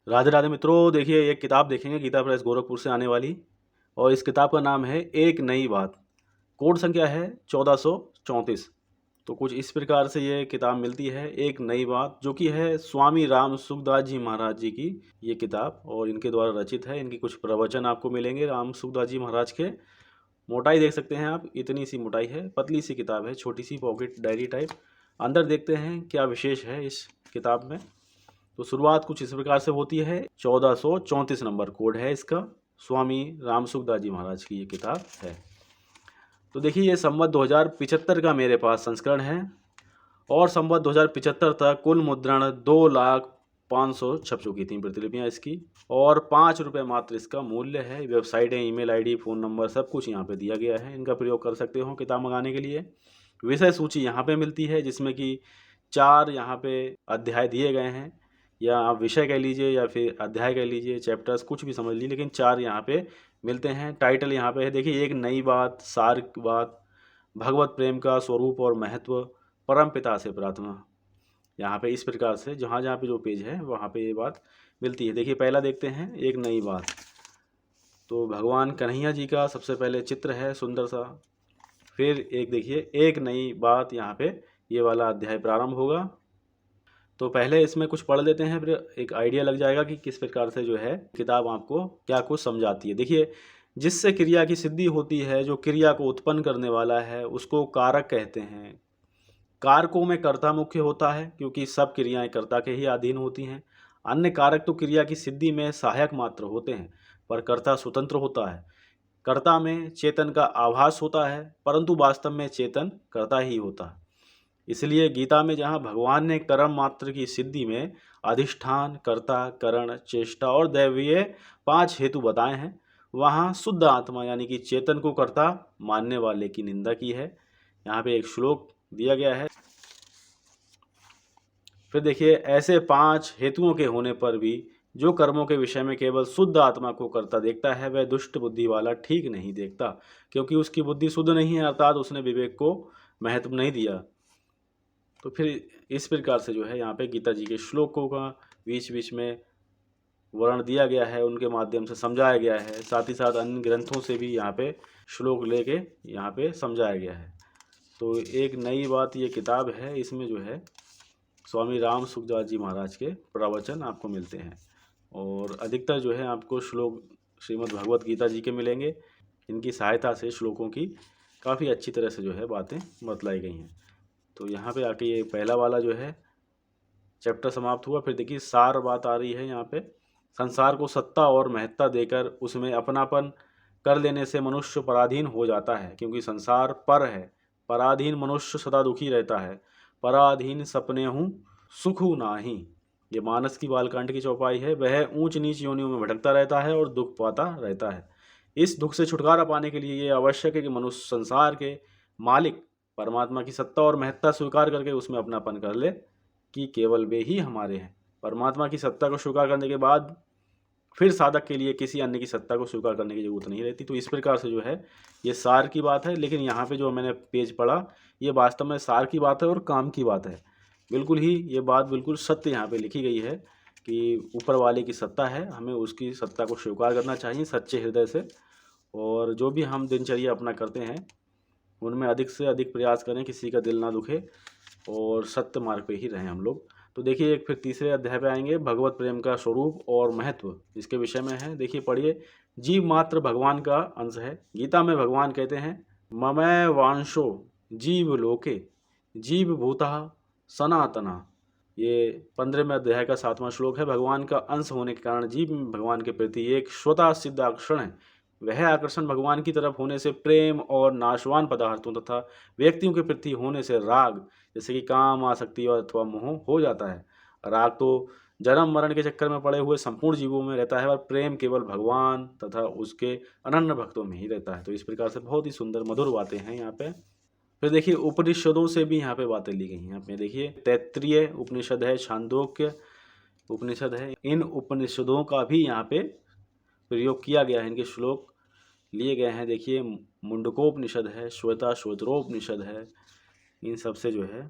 राधे राधे मित्रों, देखिए एक किताब देखेंगे गीता प्रेस गोरखपुर से आने वाली, और इस किताब का नाम है एक नई बात। कोड संख्या है 1434। तो कुछ इस प्रकार से ये किताब मिलती है, एक नई बात, जो कि है स्वामी राम सुखदास जी महाराज जी की ये किताब, और इनके द्वारा रचित है। इनकी कुछ प्रवचन आपको मिलेंगे राम सुखदास जी महाराज के। मोटाई देख सकते हैं आप, इतनी सी मोटाई है, पतली सी किताब है, छोटी सी पॉकेट डायरी टाइप। अंदर देखते हैं क्या विशेष है इस किताब में। तो शुरुआत कुछ इस प्रकार से होती है। 1434 नंबर कोड है इसका। स्वामी राम सुखदास जी महाराज की ये किताब है। तो देखिए ये संवत 2075 का मेरे पास संस्करण है, और संवत 2075 तक कुल मुद्रण 2,05,000 छप चुकी थी प्रतिलिपियाँ इसकी, और 5 रुपये मात्र इसका मूल्य है। वेबसाइटें, ईमेल आईडी, फ़ोन नंबर सब कुछ यहाँ पे दिया गया है। इनका प्रयोग कर सकते हो किताब मंगाने के लिए। विषय सूची यहाँ पे मिलती है, जिसमें कि 4 यहाँ पे अध्याय दिए गए हैं, या आप विषय कह लीजिए या फिर अध्याय कह लीजिए, चैप्टर्स कुछ भी समझ लीजिए, लेकिन 4 यहाँ पे मिलते हैं। टाइटल यहाँ पे है, देखिए एक नई बात, सार बात, भगवत प्रेम का स्वरूप और महत्व, परम पिता से प्रार्थना। यहाँ पे इस प्रकार से जहाँ जहाँ पे जो पेज है वहाँ पे ये बात मिलती है। देखिए पहला देखते हैं, एक नई बात। तो भगवान कन्हैया जी का सबसे पहले चित्र है सुंदर सा। फिर एक देखिए एक नई बात, यहाँ पे ये वाला अध्याय प्रारंभ होगा। तो पहले इसमें कुछ पढ़ लेते हैं, फिर एक आइडिया लग जाएगा कि किस प्रकार से जो है किताब आपको क्या कुछ समझाती है। देखिए, जिससे क्रिया की सिद्धि होती है, जो क्रिया को उत्पन्न करने वाला है, उसको कारक कहते हैं। कारकों में कर्ता मुख्य होता है, क्योंकि सब क्रियाएं कर्ता के ही अधीन होती हैं। अन्य कारक तो क्रिया की सिद्धि में सहायक मात्र होते हैं, पर कर्ता स्वतंत्र होता है। कर्ता में चेतन का आभास होता है, परंतु वास्तव में चेतन कर्ता ही होता है। इसलिए गीता में जहाँ भगवान ने कर्म मात्र की सिद्धि में अधिष्ठान, कर्ता, करण, चेष्टा और दैवीय 5 हेतु बताए हैं, वहाँ शुद्ध आत्मा यानी कि चेतन को कर्ता मानने वाले की निंदा की है। यहाँ पे एक श्लोक दिया गया है। फिर देखिए, ऐसे 5 हेतुओं के होने पर भी जो कर्मों के विषय में केवल शुद्ध आत्मा को कर्ता देखता है, वह दुष्ट बुद्धि वाला ठीक नहीं देखता, क्योंकि उसकी बुद्धि शुद्ध नहीं है, अर्थात उसने विवेक को महत्व नहीं दिया। तो फिर इस प्रकार से जो है यहाँ पे गीता जी के श्लोकों का बीच बीच में वर्णन दिया गया है, उनके माध्यम से समझाया गया है। साथ ही साथ अन्य ग्रंथों से भी यहाँ पे श्लोक लेके यहाँ पे समझाया गया है। तो एक नई बात ये किताब है, इसमें जो है स्वामी राम सुखदास जी महाराज के प्रवचन आपको मिलते हैं, और अधिकतर जो है आपको श्लोक श्रीमद् भगवत गीता जी के मिलेंगे। इनकी सहायता से श्लोकों की काफ़ी अच्छी तरह से जो है बातें बतलाई गई हैं। तो यहाँ पे आके ये पहला वाला जो है चैप्टर समाप्त हुआ। फिर देखिए सार बात आ रही है यहाँ पे। संसार को सत्ता और महत्ता देकर उसमें अपनापन कर लेने से मनुष्य पराधीन हो जाता है, क्योंकि संसार पर है। पराधीन मनुष्य सदा दुखी रहता है। पराधीन सपने हूँ सुखू नाही, ये मानस की बालकांड की चौपाई है। वह ऊंच नीच योनियों में भटकता रहता है और दुख पाता रहता है। इस दुख से छुटकारा पाने के लिए ये आवश्यक है कि मनुष्य संसार के मालिक परमात्मा की सत्ता और महत्ता स्वीकार करके उसमें अपनापन कर ले, कि केवल वे ही हमारे हैं। परमात्मा की सत्ता को स्वीकार करने के बाद फिर साधक के लिए किसी अन्य की सत्ता को स्वीकार करने की जरूरत नहीं रहती। तो इस प्रकार से जो है ये सार की बात है, लेकिन यहाँ पे जो मैंने पेज पढ़ा ये वास्तव में सार की बात है और काम की बात है। बिल्कुल ही ये बात बिल्कुल सत्य यहाँ पे लिखी गई है कि ऊपर वाले की सत्ता है, हमें उसकी सत्ता को स्वीकार करना चाहिए सच्चे हृदय से। और जो भी हम दिनचर्या अपना करते हैं उनमें अधिक से अधिक प्रयास करें, किसी का दिल ना दुखे और सत्य मार्ग पे ही रहें हम लोग। तो देखिए एक फिर तीसरे अध्याय पे आएंगे, भगवत प्रेम का स्वरूप और महत्व, इसके विषय में है। देखिए पढ़िए, जीव मात्र भगवान का अंश है। गीता में भगवान कहते हैं, ममैव वांशो जीव लोके जीव भूतः सनातना। ये 15वें अध्याय का 7वां श्लोक है। भगवान का अंश होने के कारण जीव में भगवान के प्रति एक स्वतः सिद्ध आकर्षण है। वह आकर्षण भगवान की तरफ होने से प्रेम और नाशवान पदार्थों तथा व्यक्तियों के प्रति होने से राग, जैसे कि काम, आसक्ति और अथवा मोह हो जाता है। राग तो जन्म मरण के चक्कर में पड़े हुए संपूर्ण जीवों में रहता है, और प्रेम केवल भगवान तथा उसके अनन्य भक्तों में ही रहता है। तो इस प्रकार से बहुत ही सुंदर मधुर बातें हैं यहाँ पे। फिर देखिए उपनिषदों से भी यहाँ पे बातें ली गई हैं। यहाँ पे देखिए तैत्तिरीय उपनिषद है, छांदोग्य उपनिषद है, इन उपनिषदों का भी यहाँ पे प्रयोग किया गया है, इनके श्लोक लिए गए हैं। देखिए मुंडकोपनिषद है, श्वेता श्वेतरोपनिषद है, इन सब से जो है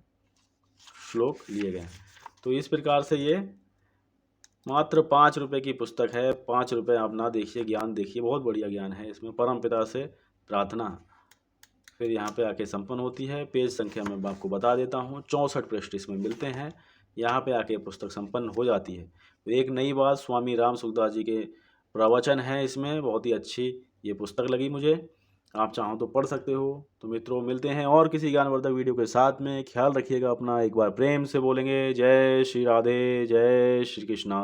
श्लोक लिए गए हैं। तो इस प्रकार से ये मात्र 5 रुपये की पुस्तक है। 5 रुपये आप ना देखिए, ज्ञान देखिए, बहुत बढ़िया ज्ञान है इसमें। परम पिता से प्रार्थना, फिर यहाँ पे आके संपन्न होती है। पेज संख्या मैं आपको बता देता हूँ, 64 पृष्ठ इसमें मिलते हैं। यहाँ पे आके पुस्तक संपन्न हो जाती है। तो एक नई बात, स्वामी राम सुखदास जी के प्रवचन हैं इसमें, बहुत ही अच्छी ये पुस्तक लगी मुझे। आप चाहो तो पढ़ सकते हो। तो मित्रों, मिलते हैं और किसी ज्ञानवर्धक वीडियो के साथ में। ख्याल रखिएगा अपना, एक बार प्रेम से बोलेंगे, जय श्री राधे, जय श्री कृष्णा।